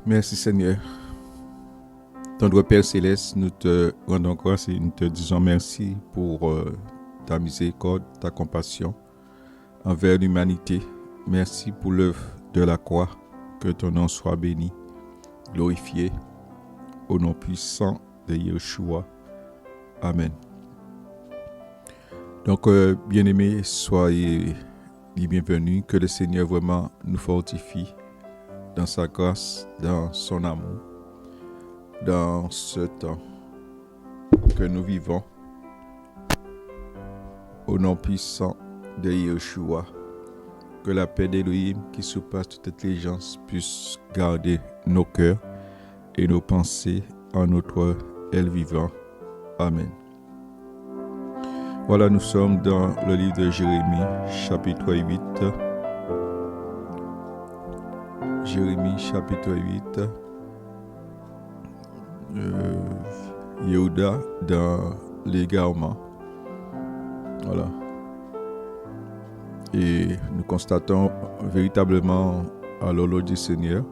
Merci Seigneur. Tendre Père Céleste, nous te rendons grâce et nous te disons merci pour ta miséricorde, ta compassion envers l'humanité. Merci pour l'œuvre de la croix. Que ton nom soit béni, glorifié, au nom puissant de Yeshua. Amen. Donc, bien-aimés, soyez les bienvenus. Que le Seigneur vraiment nous fortifie dans sa grâce, dans son amour, dans ce temps que nous vivons. Au nom puissant de Yeshua, que la paix d'Élohim qui surpasse toute intelligence puisse garder nos cœurs et nos pensées en notre elle vivant. Amen. Voilà, nous sommes dans le livre de Jérémie, chapitre 8. Jérémie, chapitre 8. Yehuda dans l'égarement. Voilà. Et nous constatons véritablement à l'horloge du Seigneur,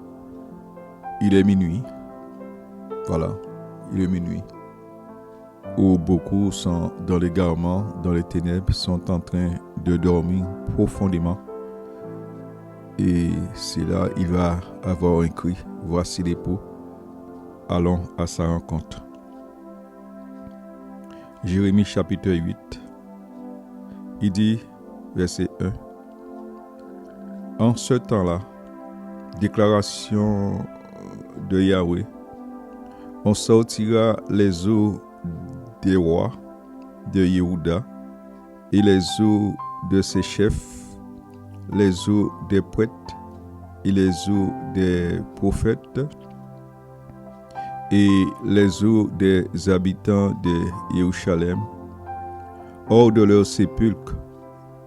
il est minuit. Voilà, il est minuit. Où beaucoup sont dans l'égarement, dans les ténèbres, sont en train de dormir profondément. Et c'est là il va avoir un cri. Voici l'époux. Allons à sa rencontre. Jérémie chapitre 8. Il dit, verset 1. En ce temps-là, déclaration de Yahweh, on sortira les eaux des rois de Yehuda et les eaux de ses chefs, les eaux des prêtres et les eaux des prophètes et les eaux des habitants de Jérusalem hors de leur sépulcre,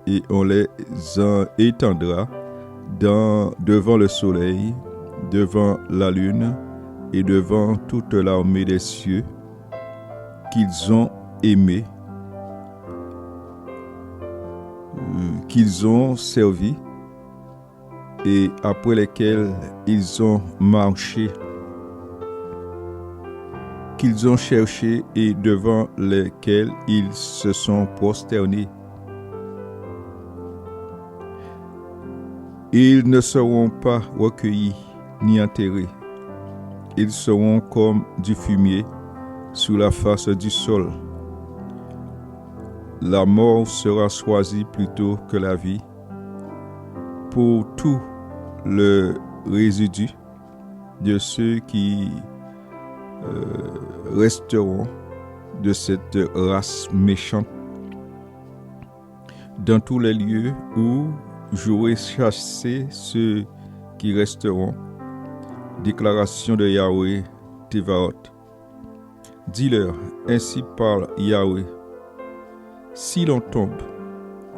et on les étendra devant le soleil, devant la lune et devant toute l'armée des cieux qu'ils ont aimé, qu'ils ont servi et après lesquels ils ont marché, qu'ils ont cherché et devant lesquels ils se sont prosternés. Ils ne seront pas recueillis ni enterrés. Ils seront comme du fumier sur la face du sol. La mort sera choisie plutôt que la vie pour tout le résidu de ceux qui resteront de cette race méchante. Dans tous les lieux où j'aurai chassé ceux qui resteront, déclaration de Yahweh Tevaot. Dis-leur, ainsi parle Yahweh, si l'on tombe,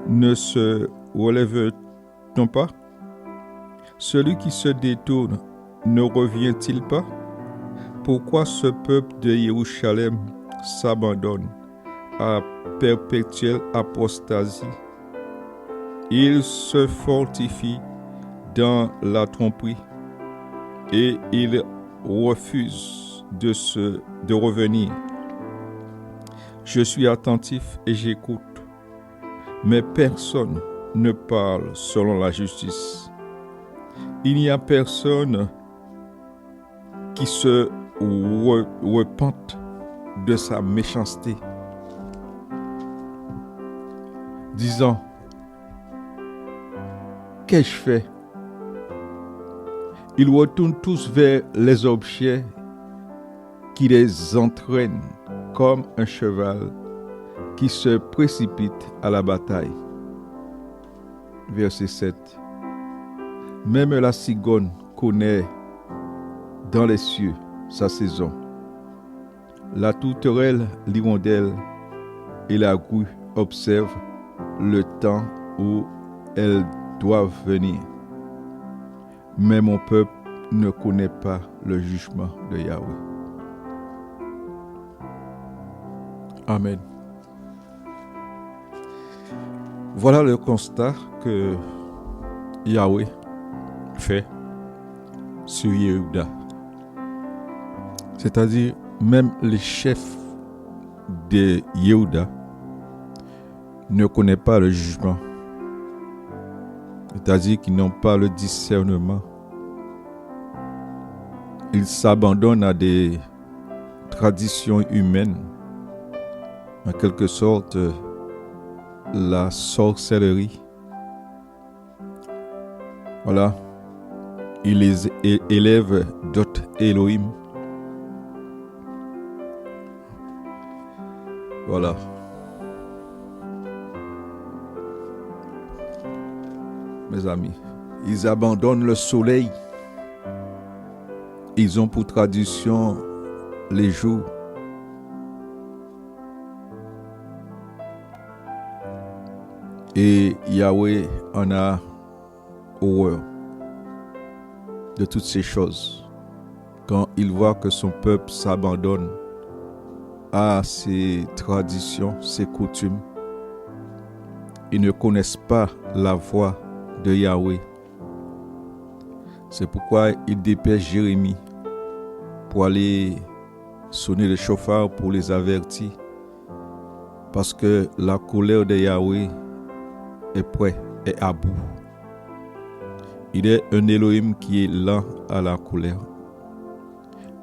ne se relève-t-on pas? Celui qui se détourne ne revient-il pas? Pourquoi ce peuple de Jérusalem s'abandonne à perpétuelle apostasie? Il se fortifie dans la tromperie et il refuse de revenir. Je suis attentif et j'écoute, mais personne ne parle selon la justice. Il n'y a personne qui se repente de sa méchanceté, disant, qu'ai-je fait? Ils retournent tous vers les objets qui les entraînent comme un cheval qui se précipite à la bataille. Verset 7. Même la cigogne connaît dans les cieux sa saison. La tourterelle, l'hirondelle et la grue observent le temps où elles doivent venir. Mais mon peuple ne connaît pas le jugement de Yahweh. Amen. Voilà le constat que Yahweh fait sur Yehuda. C'est-à-dire, même les chefs de Yehuda ne connaissent pas le jugement. C'est-à-dire qu'ils n'ont pas le discernement. Ils s'abandonnent à des traditions humaines, en quelque sorte la sorcellerie. Voilà. Ils élèvent d'autres Elohim. Voilà. Mes amis, ils abandonnent le soleil. Ils ont pour tradition les jours. Et Yahweh en a horreur de toutes ces choses. Quand il voit que son peuple s'abandonne à ses traditions, ses coutumes, ils ne connaissent pas la voix de Yahweh. C'est pourquoi il dépêche Jérémie pour aller sonner le chauffard pour les avertir. Parce que la colère de Yahweh est prête, est à bout. Il est un Elohim qui est lent à la colère,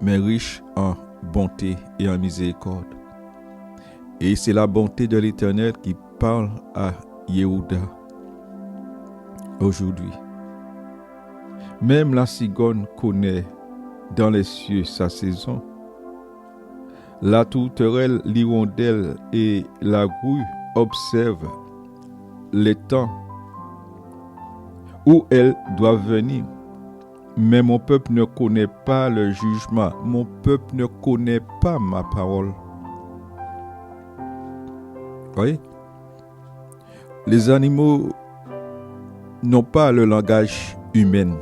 mais riche en bonté et en miséricorde. Et c'est la bonté de l'Éternel qui parle à Yehuda aujourd'hui. Même la cigogne connaît dans les cieux sa saison. La tourterelle, l'hirondelle et la grue observent les temps où elles doivent venir. Mais mon peuple ne connaît pas le jugement. Mon peuple ne connaît pas ma parole. Oui. Les animaux n'ont pas le langage humain,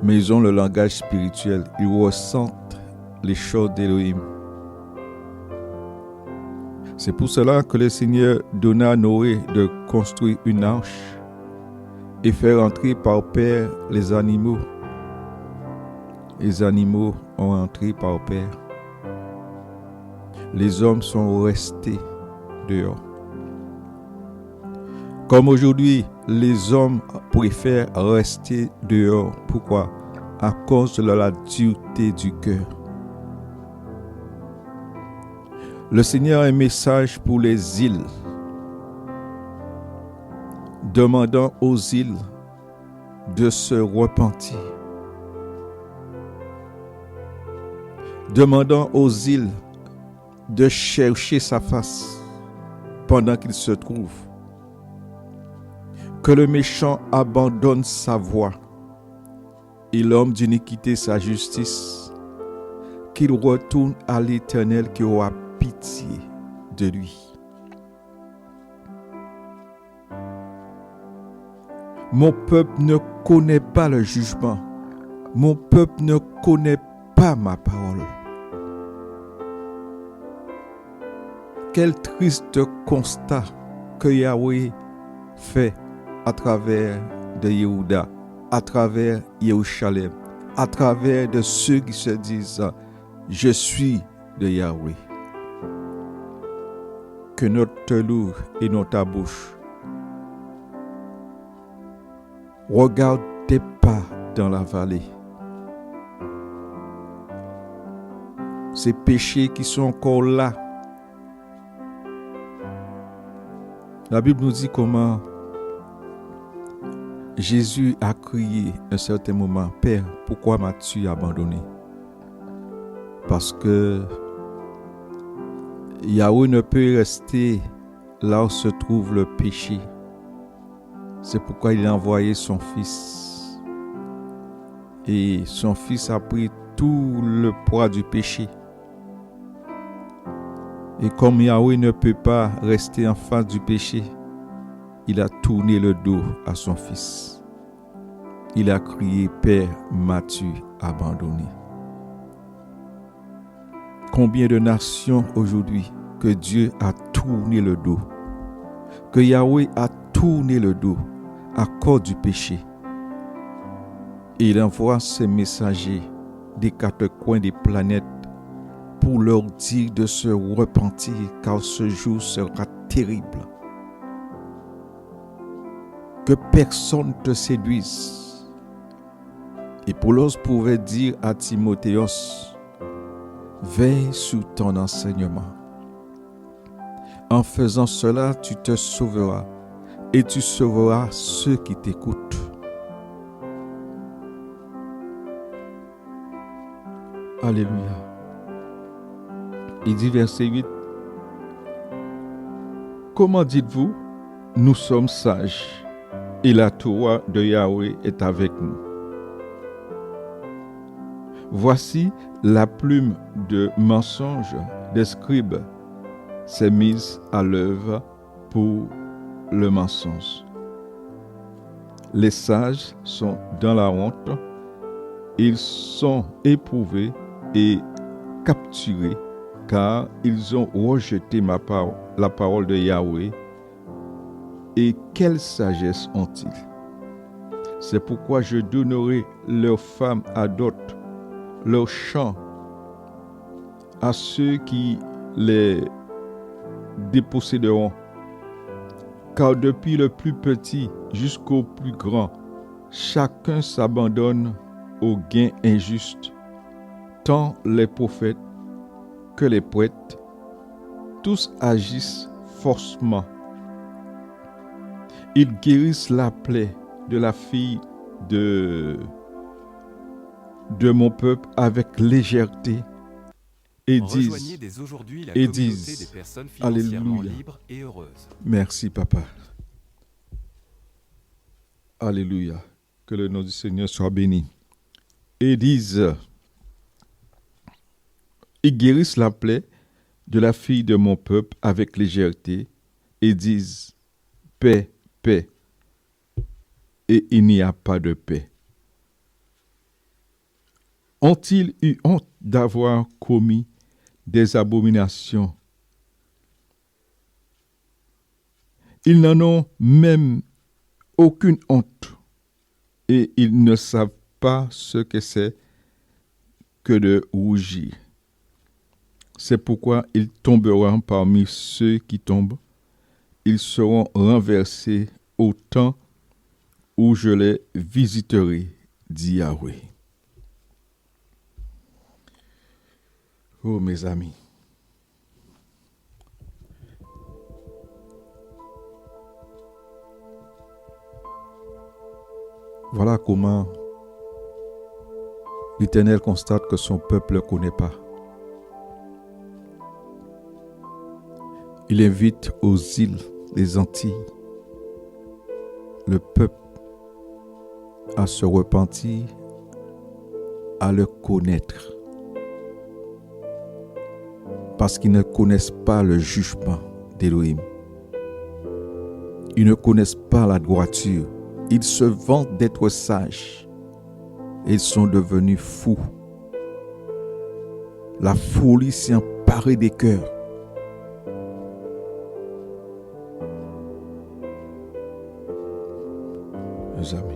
mais ils ont le langage spirituel. Ils ressentent les choses d'Élohim. C'est pour cela que le Seigneur donna à Noé de construire une arche et faire entrer par paire les animaux. Les animaux ont entré par paire. Les hommes sont restés dehors. Comme aujourd'hui, les hommes préfèrent rester dehors. Pourquoi? À cause de la dureté du cœur. Le Seigneur a un message pour les îles, demandant aux îles de se repentir, demandant aux îles de chercher sa face pendant qu'il se trouve, que le méchant abandonne sa voie et l'homme d'iniquité sa justice, qu'il retourne à l'Éternel qui aura pitié de lui. Mon peuple ne connaît pas le jugement. Mon peuple ne connaît pas ma parole. Quel triste constat que Yahweh fait à travers de Yehuda, à travers Yerushalem, à travers de ceux qui se disent « Je suis de Yahweh ». Que notre loup et notre bouche regardez pas dans la vallée. Ces péchés qui sont encore là. La Bible nous dit comment Jésus a crié à un certain moment, « Père, pourquoi m'as-tu abandonné ?» Parce que Yahweh ne peut rester là où se trouve le péché. C'est pourquoi il a envoyé son Fils. Et son Fils a pris tout le poids du péché. Et comme Yahweh ne peut pas rester en face du péché, il a tourné le dos à son Fils. Il a crié, « Père, m'as-tu abandonné ?» Combien de nations aujourd'hui que Dieu a tourné le dos, que Yahweh a tourné le dos à cause du péché. Et il envoie ses messagers des quatre coins des planètes pour leur dire de se repentir, car ce jour sera terrible. Que personne ne te séduise. Et Paulos pouvait dire à Timothéos, veille sur ton enseignement. En faisant cela, tu te sauveras et tu sauveras ceux qui t'écoutent. Alléluia. Il dit verset 8, comment dites-vous, nous sommes sages et la Torah de Yahweh est avec nous. Voici la plume de mensonge des scribes s'est mise à l'œuvre pour le mensonge. Les sages sont dans la honte, ils sont éprouvés et capturés car ils ont rejeté la parole de Yahweh. Et quelle sagesse ont-ils? C'est pourquoi je donnerai leurs femmes à d'autres, leurs champs à ceux qui les déposséderont. Car depuis le plus petit jusqu'au plus grand, chacun s'abandonne au gain injuste, tant les prophètes que les prêtres, tous agissent forcément. Ils guérissent la plaie de la fille de mon peuple avec légèreté et disent, dès aujourd'hui la communauté des personnes financièrement libres et heureuses. Merci papa. Alléluia. Que le nom du Seigneur soit béni. Et disent, ils guérissent la plaie de la fille de mon peuple avec légèreté et disent, paix, paix. Et il n'y a pas de paix. Ont-ils eu honte d'avoir commis des abominations? Ils n'en ont même aucune honte et ils ne savent pas ce que c'est que de rougir. C'est pourquoi ils tomberont parmi ceux qui tombent. Ils seront renversés au temps où je les visiterai, dit Yahweh. Oh mes amis, voilà comment l'Éternel constate que son peuple ne le connaît pas. Il invite aux îles, les Antilles, le peuple à se repentir, à le connaître. Parce qu'ils ne connaissent pas le jugement d'Élohim. Ils ne connaissent pas la droiture. Ils se vantent d'être sages. Et ils sont devenus fous. La folie s'est emparée des cœurs. Mes amis.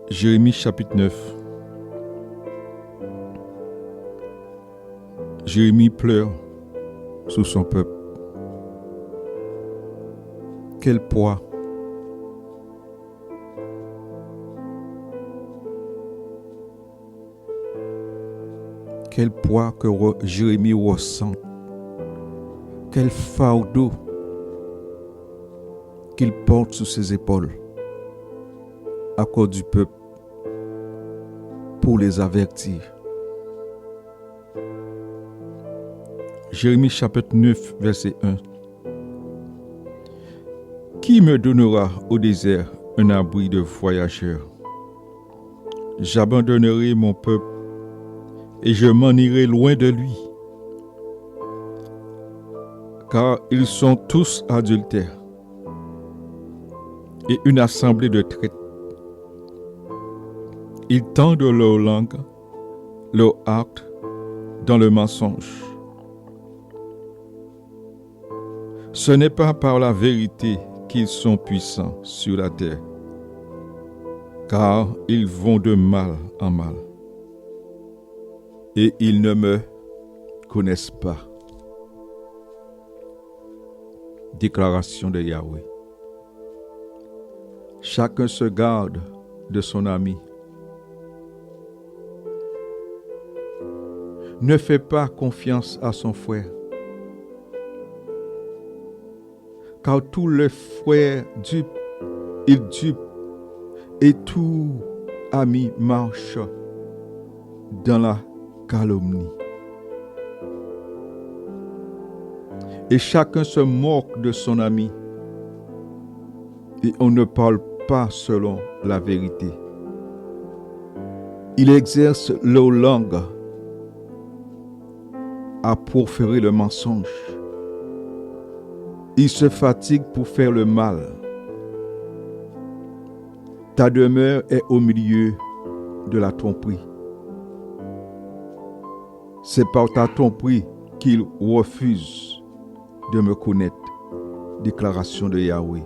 Jérémie chapitre 9. Jérémie pleure sous son peuple. Quel poids! Quel poids que Jérémie ressent. Quel fardeau qu'il porte sur ses épaules à cause du peuple pour les avertir. Jérémie chapitre 9, verset 1. Qui me donnera au désert un abri de voyageurs? J'abandonnerai mon peuple et je m'en irai loin de lui. Car ils sont tous adultères et une assemblée de traîtres. Ils tendent leur langue, leur acte dans le mensonge. Ce n'est pas par la vérité qu'ils sont puissants sur la terre, car ils vont de mal en mal, et ils ne me connaissent pas. Déclaration de Yahweh. Chacun se garde de son ami. Ne fais pas confiance à son frère, car tous les frères dupes, ils dupent, et tout ami marche dans la calomnie. Et chacun se moque de son ami, et on ne parle pas selon la vérité. Ils exercent leur langue à proférer le mensonge. Ils se fatiguent pour faire le mal. Ta demeure est au milieu de la tromperie. C'est par ta tromperie qu'ils refusent de me connaître. Déclaration de Yahweh.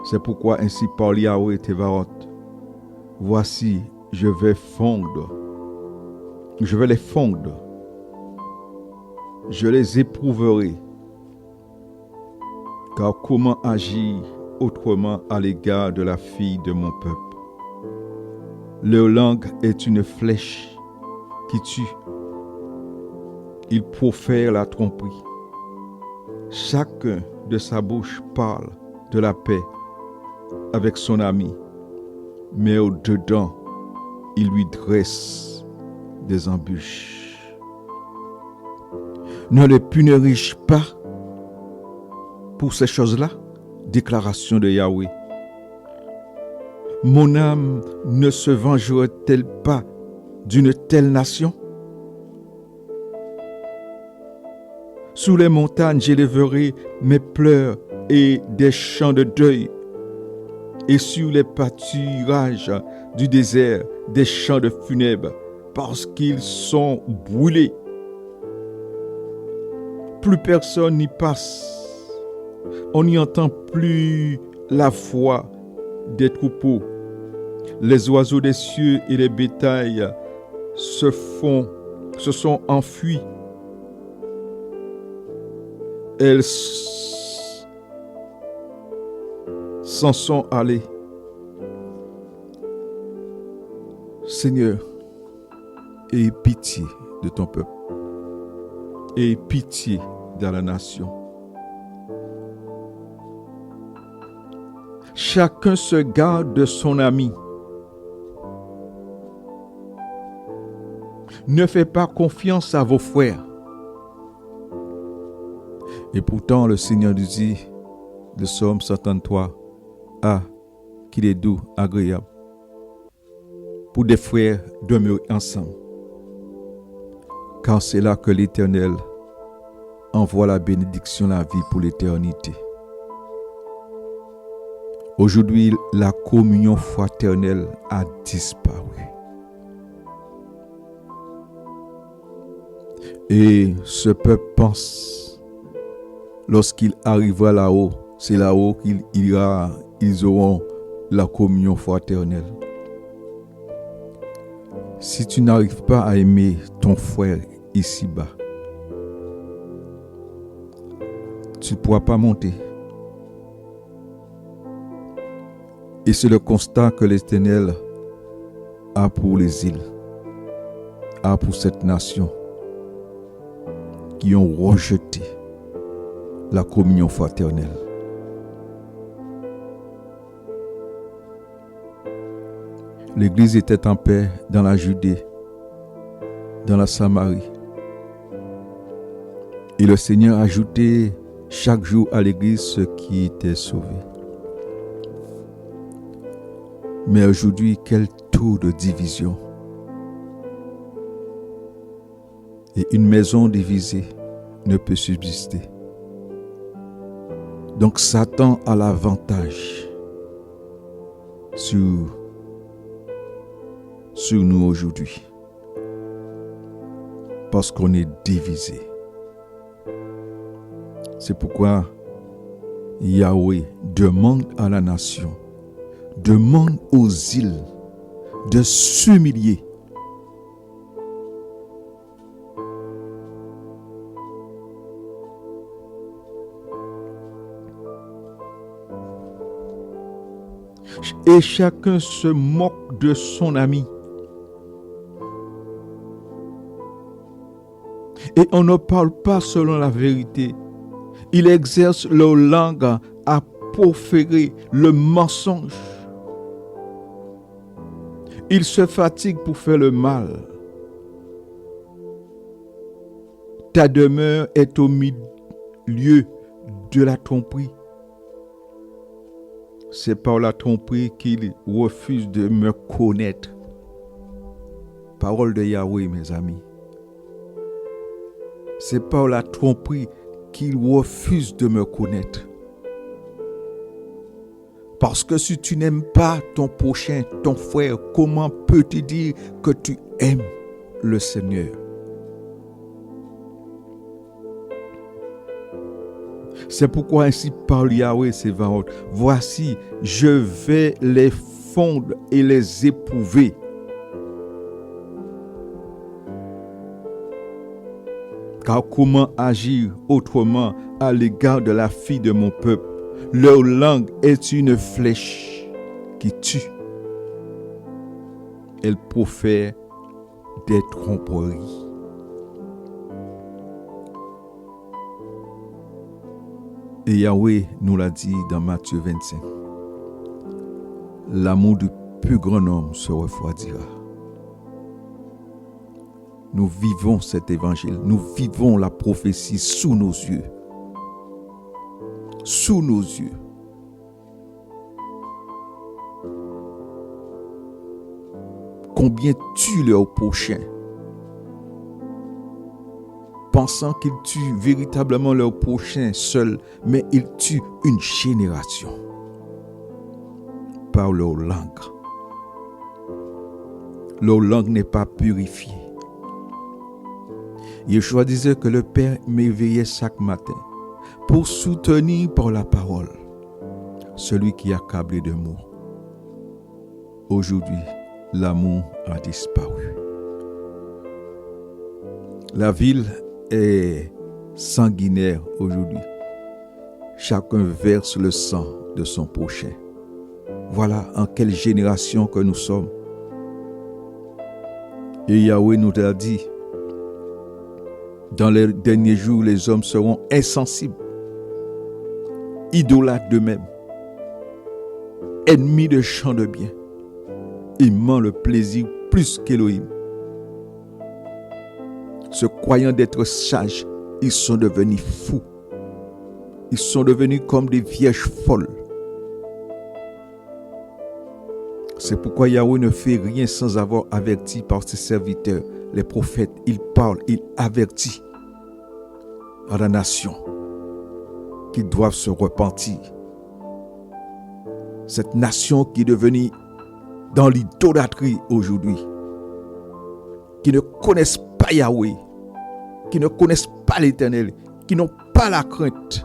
C'est pourquoi ainsi parle Yahweh Tevarot. Voici, je vais les fondre. Je les éprouverai. Car comment agir autrement à l'égard de la fille de mon peuple? Leur langue est une flèche qui tue. Ils profèrent la tromperie. Chacun de sa bouche parle de la paix avec son ami, mais au-dedans, il lui dresse des embûches. Ne les punirige pas pour ces choses-là. Déclaration de Yahweh. Mon âme ne se vengerait-elle pas d'une telle nation? Sous les montagnes, j'élèverai mes pleurs et des chants de deuil, et sur les pâturages du désert, des chants de funèbres, parce qu'ils sont brûlés. Plus personne n'y passe. On n'y entend plus la voix des troupeaux. Les oiseaux des cieux et les bétails se sont enfuis. Elles s'en sont allées. Seigneur, aie pitié de ton peuple. Aie pitié de la nation. Chacun se garde de son ami. Ne faites pas confiance à vos frères. Et pourtant, le Seigneur nous dit, le psaume 133, ah, qu'il est doux, agréable, pour des frères demeurer ensemble. Car c'est là que l'Éternel envoie la bénédiction, la vie pour l'éternité. Aujourd'hui, la communion fraternelle a disparu. Et ce peuple pense, lorsqu'il arrivera là-haut, c'est là-haut qu'ils auront la communion fraternelle. Si tu n'arrives pas à aimer ton frère ici-bas, tu ne pourras pas monter. Et c'est le constat que l'Éternel a pour les îles, a pour cette nation qui ont rejeté la communion fraternelle. L'Église était en paix dans la Judée, dans la Samarie. Et le Seigneur ajoutait chaque jour à l'Église ceux qui étaient sauvés. Mais aujourd'hui, quel taux de division! Et une maison divisée ne peut subsister. Donc Satan a l'avantage sur nous aujourd'hui. Parce qu'on est divisé. C'est pourquoi Yahweh demande à la nation, demande aux îles de s'humilier. Et chacun se moque de son ami. Et on ne parle pas selon la vérité. Ils exercent leur langue à proférer le mensonge. Ils se fatiguent pour faire le mal. Ta demeure est au milieu de la tromperie. C'est par la tromperie qu'ils refusent de me connaître. Parole de Yahweh, mes amis. C'est par la tromperie qu'ils refusent de me connaître. Parce que si tu n'aimes pas ton prochain, ton frère, comment peux-tu dire que tu aimes le Seigneur? C'est pourquoi ainsi parle Yahweh ces paroles. Voici, je vais les fondre et les éprouver. Car comment agir autrement à l'égard de la fille de mon peuple? Leur langue est une flèche qui tue. Elle profère des tromperies. Et Yahweh nous l'a dit dans Matthieu 25. L'amour du plus grand homme se refroidira. Nous vivons cet évangile. Nous vivons la prophétie sous nos yeux. Sous nos yeux. Combien tuent leurs prochains, pensant qu'ils tuent véritablement leurs prochains seuls, mais ils tuent une génération par leur langue. Leur langue n'est pas purifiée. Yeshua disait que le Père m'éveillait chaque matin pour soutenir par la parole celui qui est accablé d'amour. Aujourd'hui, l'amour a disparu. La ville est sanguinaire aujourd'hui. Chacun verse le sang de son prochain. Voilà en quelle génération que nous sommes. Et Yahweh nous a dit, dans les derniers jours, les hommes seront insensibles, idolâtres d'eux-mêmes, ennemis de champs de bien, aimant le plaisir plus qu'Élohim. Se croyant d'être sages, ils sont devenus fous. Ils sont devenus comme des vierges folles. C'est pourquoi Yahweh ne fait rien sans avoir averti par ses serviteurs, les prophètes. Il parle, il avertit à la nation qu'ils doivent se repentir. Cette nation qui est devenue dans l'idolâtrie aujourd'hui, qui ne connaissent pas Yahweh, qui ne connaissent pas l'Éternel, qui n'ont pas la crainte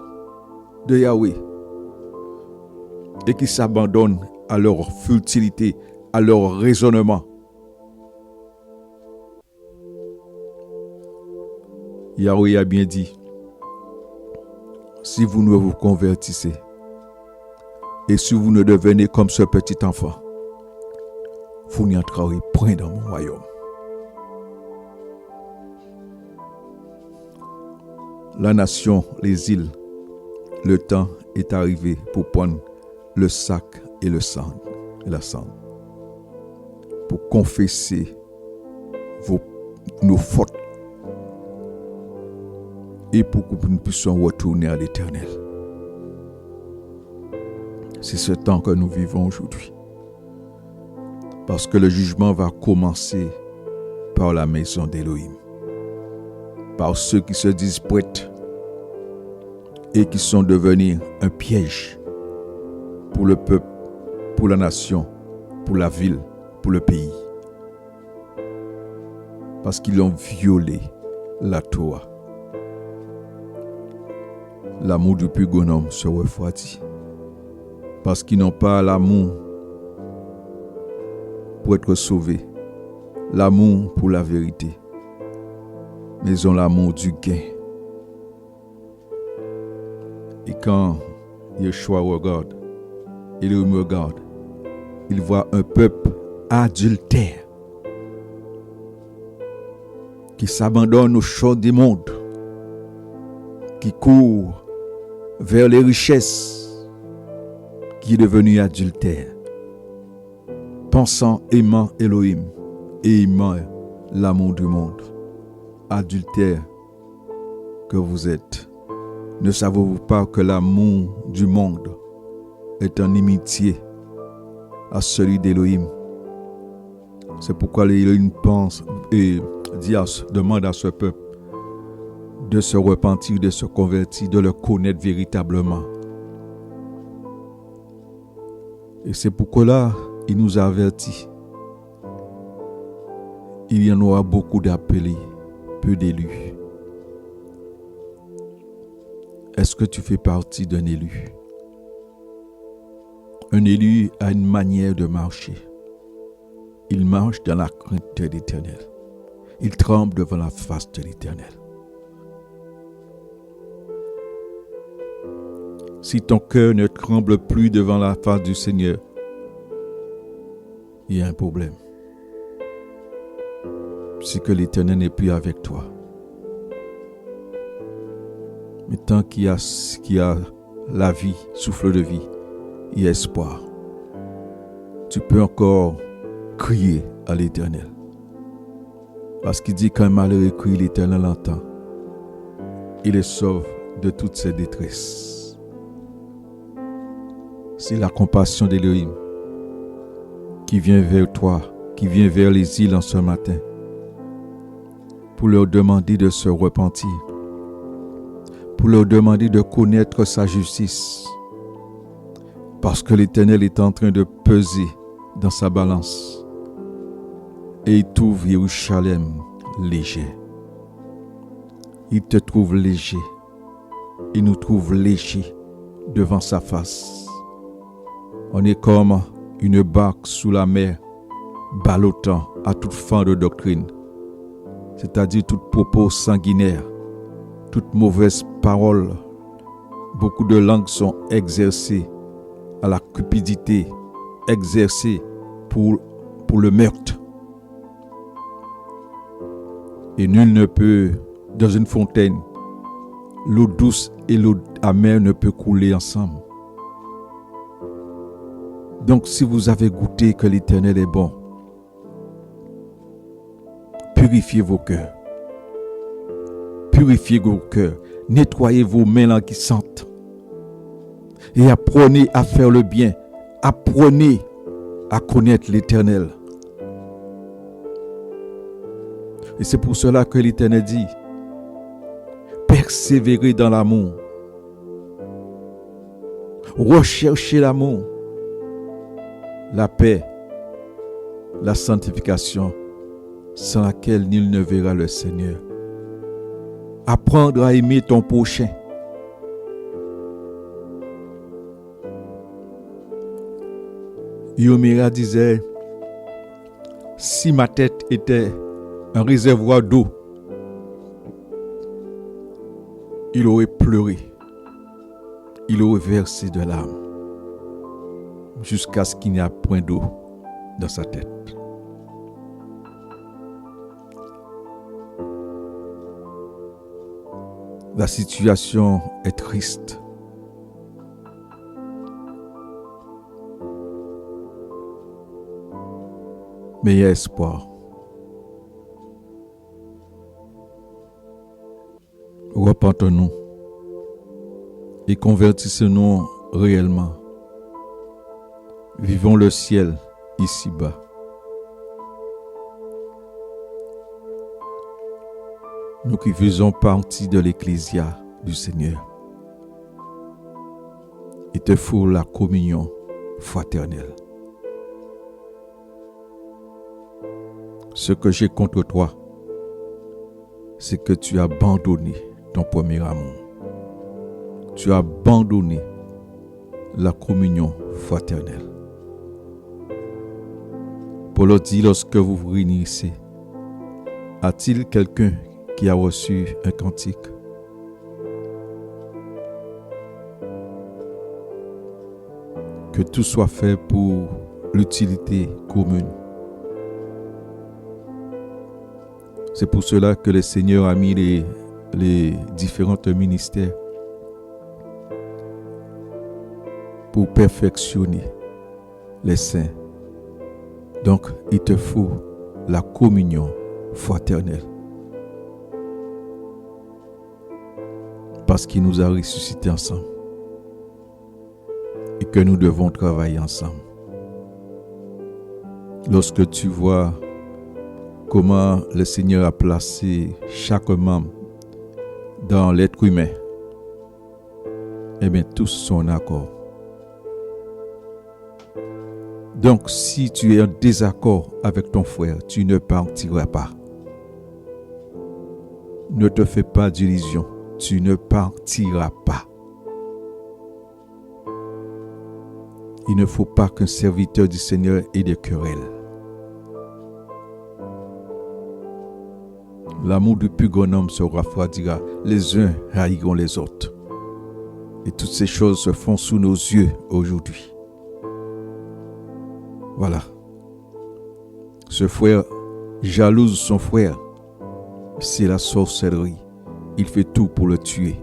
de Yahweh et qui s'abandonnent à leur futilité, à leur raisonnement. Yahweh a bien dit, si vous ne vous convertissez et si vous ne devenez comme ce petit enfant, vous n'entrerez point dans mon royaume. La nation, les îles, le temps est arrivé pour prendre le sac et le sang, la cendre, pour confesser nos fautes et pour que nous puissions retourner à l'Éternel. C'est ce temps que nous vivons aujourd'hui. Parce que le jugement va commencer par la maison d'Élohim. Par ceux qui se disent prêtres et qui sont devenus un piège pour le peuple, pour la nation, pour la ville, pour le pays. Parce qu'ils ont violé la Torah. l'amour du plus grand homme se refroidit. Parce qu'ils n'ont pas l'amour pour être sauvés, l'amour pour la vérité, mais ils ont l'amour du gain. Et quand Yeshua regarde, il me regarde, il voit un peuple adultère qui s'abandonne aux choses du monde, qui court vers les richesses, qui est devenu adultère, pensant, aimant Elohim et aimant l'amour du monde. Adultère que vous êtes. Ne savez-vous pas que l'amour du monde est en inimitié à celui d'Elohim? C'est pourquoi l'Elohim pense et demande à ce peuple de se repentir, de se convertir, de le connaître véritablement. Et c'est pourquoi là, il nous a avertis. Il y en aura beaucoup d'appelés, peu d'élus. Est-ce que tu fais partie d'un élu? Un élu a une manière de marcher. Il marche dans la crainte de l'Éternel. Il tremble devant la face de l'Éternel. Si ton cœur ne tremble plus devant la face du Seigneur, il y a un problème. C'est que l'Éternel n'est plus avec toi. Mais tant qu'il y a la vie, souffle de vie, il y a espoir. Tu peux encore crier à l'Éternel. Parce qu'il dit qu'un malheureux crie, l'Éternel l'entend. Il les sauve de toutes ses détresses. C'est la compassion d'Élohim qui vient vers toi, qui vient vers les îles en ce matin, pour leur demander de se repentir, pour leur demander de connaître sa justice, parce que l'Éternel est en train de peser dans sa balance et il trouve Jérusalem léger. Il te trouve léger, il nous trouve léger devant sa face. On est comme une barque sous la mer, ballottant à toute fin de doctrine, c'est-à-dire toute propos sanguinaire, toute mauvaise parole. Beaucoup de langues sont exercées à la cupidité, exercées pour le meurtre. Et nul ne peut, dans une fontaine, l'eau douce et l'eau amère ne peut couler ensemble. Donc si vous avez goûté que l'Éternel est bon, purifiez vos cœurs. Purifiez vos cœurs. Nettoyez vos mains languissantes. Et apprenez à faire le bien. Apprenez à connaître l'Éternel. Et c'est pour cela que l'Éternel dit, persévérez dans l'amour. Recherchez l'amour, la paix, la sanctification, sans laquelle nul ne verra le Seigneur. Apprendre à aimer ton prochain. Yomira disait, si ma tête était un réservoir d'eau, il aurait pleuré, il aurait versé de larmes, jusqu'à ce qu'il n'y ait point d'eau dans sa tête. La situation est triste. Mais il y a espoir. Repentons-nous et convertissons-nous réellement. Vivons le ciel ici-bas. Nous qui faisons partie de l'Ecclésia du Seigneur. Il te faut la communion fraternelle. Ce que j'ai contre toi, c'est que tu as abandonné ton premier amour. tu as abandonné la communion fraternelle. Paul dit, lorsque vous vous réunissez, a-t-il quelqu'un qui a reçu un cantique? Que tout soit fait pour l'utilité commune. C'est pour cela que le Seigneur a mis les différents ministères pour perfectionner les saints. Donc, il te faut la communion fraternelle. Parce qu'il nous a ressuscités ensemble. Et que nous devons travailler ensemble. Lorsque tu vois comment le Seigneur a placé chaque membre dans l'être humain, eh bien, tous sont en accord. Donc, si tu es en désaccord avec ton frère, tu ne partiras pas. Ne te fais pas d'illusions, tu ne partiras pas. Il ne faut pas qu'un serviteur du Seigneur ait des querelles. L'amour du plus grand homme se refroidira. Les uns haïront les autres. Et toutes ces choses se font sous nos yeux aujourd'hui. Voilà. Ce frère jalouse son frère. C'est la sorcellerie. Il fait tout pour le tuer.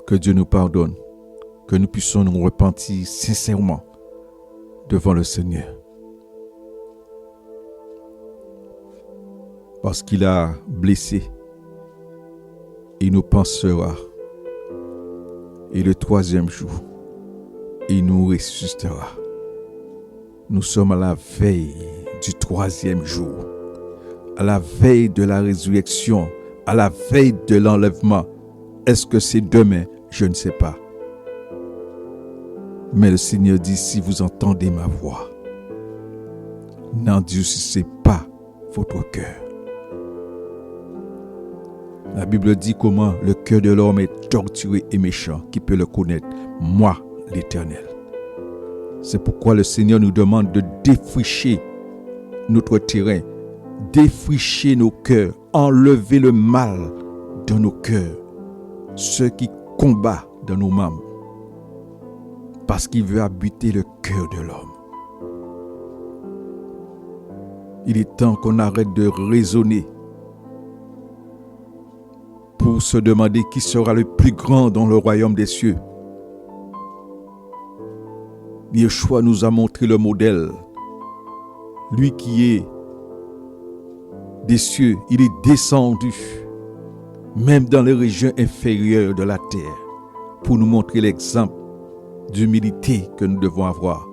Que Dieu nous pardonne. Que nous puissions nous repentir sincèrement devant le Seigneur. Parce qu'il a blessé, il nous pensera. Et le troisième jour, il nous ressuscitera. Nous sommes à la veille du troisième jour, à la veille de la résurrection, à la veille de l'enlèvement. Est-ce que c'est demain? Je ne sais pas. Mais le Seigneur dit, si vous entendez ma voix, n'endurcissez pas votre cœur. La Bible dit comment le cœur de l'homme est torturé et méchant. Qui peut le connaître? Moi, l'Éternel. C'est pourquoi le Seigneur nous demande de défricher notre terrain, défricher nos cœurs, enlever le mal dans nos cœurs, ce qui combat dans nos membres, parce qu'il veut habiter le cœur de l'homme. Il est temps qu'on arrête de raisonner pour se demander qui sera le plus grand dans le royaume des cieux. Yeshua nous a montré le modèle. Lui qui est des cieux, il est descendu, même dans les régions inférieures de la terre, pour nous montrer l'exemple d'humilité que nous devons avoir.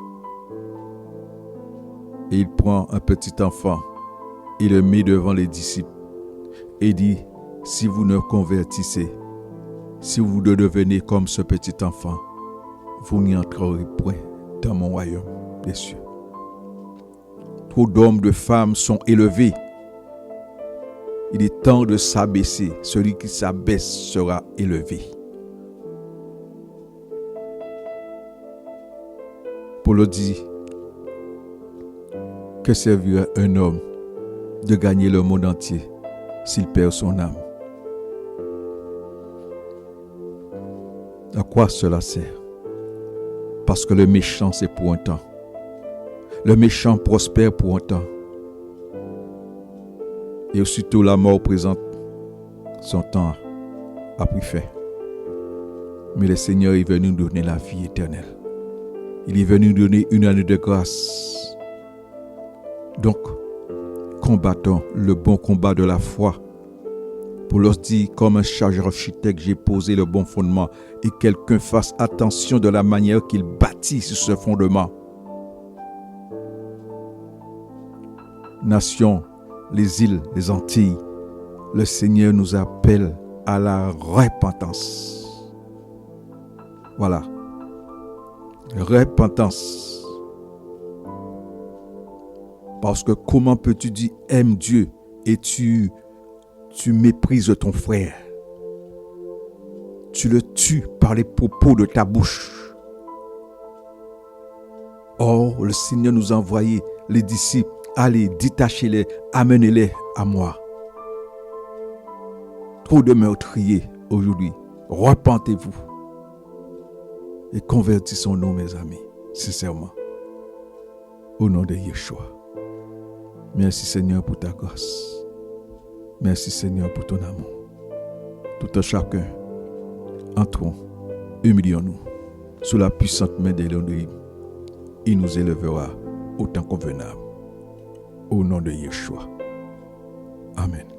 Et il prend un petit enfant, il le met devant les disciples et dit, si vous ne convertissez, si vous ne devenez comme ce petit enfant, vous n'y entrerez point dans mon royaume des cieux. Trop d'hommes, de femmes sont élevés. Il est temps de s'abaisser. Celui qui s'abaisse sera élevé. Paul dit, que servira un homme de gagner le monde entier s'il perd son âme? À quoi cela sert? Parce que le méchant, c'est pour un temps. Le méchant prospère pour un temps. Et aussitôt la mort présente son temps a pris fin. Mais le Seigneur est venu nous donner la vie éternelle. Il est venu nous donner une année de grâce. Donc, combattons le bon combat de la foi. Paul dit, comme un chargeur architecte, j'ai posé le bon fondement et quelqu'un fasse attention de la manière qu'il bâtit sur ce fondement. Nation, les îles, les Antilles, le Seigneur nous appelle à la repentance. Voilà. Repentance. Parce que comment peux-tu dire aime Dieu et tu tu méprises ton frère. Tu le tues par les propos de ta bouche. Or, le Seigneur nous a envoyé les disciples. Allez, détachez-les, amenez-les à moi. Trop de meurtriers aujourd'hui. Repentez-vous. Et convertissons-nous, mes amis, sincèrement. Au nom de Yeshua. Merci Seigneur pour ta grâce. Merci Seigneur pour ton amour. Tout un chacun, entrons, humilions-nous sous la puissante main d'Élohim. Il nous élèvera au temps convenable. Au nom de Yeshua. Amen.